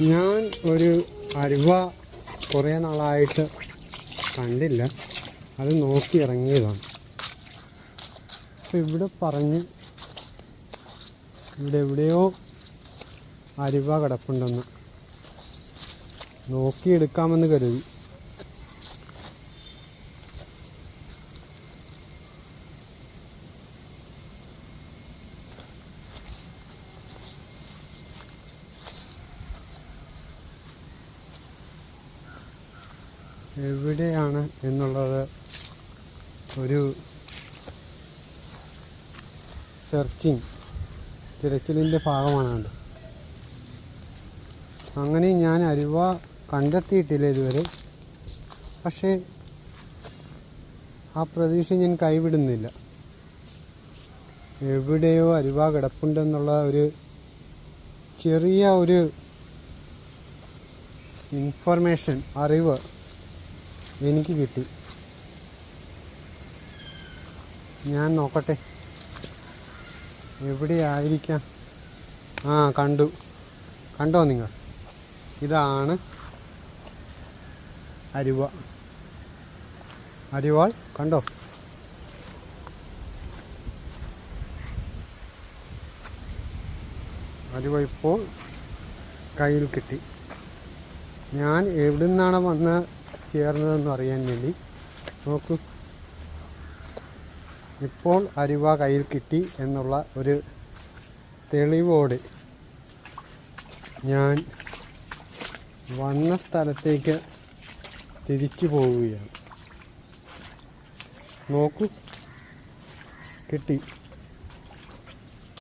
ഞാൻ ഒരു അരുവ കുറേ നാളായിട്ട് കണ്ടില്ല, അത് നോക്കി ഇറങ്ങിയതാണ്. അപ്പോൾ ഇവിടെ പറഞ്ഞ് ഇവിടെ എവിടെയോ അരുവ കിടപ്പുണ്ടെന്ന് നോക്കിയെടുക്കാമെന്ന് കരുതി. എവിടെയാണ് എന്നുള്ളത് ഒരു തിരച്ചിലിൻ്റെ ഭാഗമാണ്. അങ്ങനെ ഞാൻ അരുവ കണ്ടെത്തിയിട്ടില്ല ഇതുവരെ. പക്ഷേ ആ പ്രതീക്ഷ ഞാൻ കൈവിടുന്നില്ല. എവിടെയോ അരുവ കിടപ്പുണ്ടെന്നുള്ള ഒരു ചെറിയ ഒരു അറിവ് എനിക്ക് കിട്ടി. ഞാൻ നോക്കട്ടെ എവിടെയായിരിക്കാം. കണ്ടോ നിങ്ങൾ? ഇതാണ് അരിവാൾ. കണ്ടോ? അരിവ ഇപ്പോൾ കയ്യിൽ കിട്ടി. ഞാൻ എവിടെ നിന്നാണ് വന്ന് ചേർന്നതെന്ന് അറിയാൻ വേണ്ടി നോക്കൂ. ഇപ്പോൾ അരിവ കയ്യിൽ കിട്ടി എന്നുള്ള ഒരു തെളിവോടെ ഞാൻ വന്ന സ്ഥലത്തേക്ക് തിരിച്ചു പോവുകയാണ്. നോക്കൂ, കിട്ടി.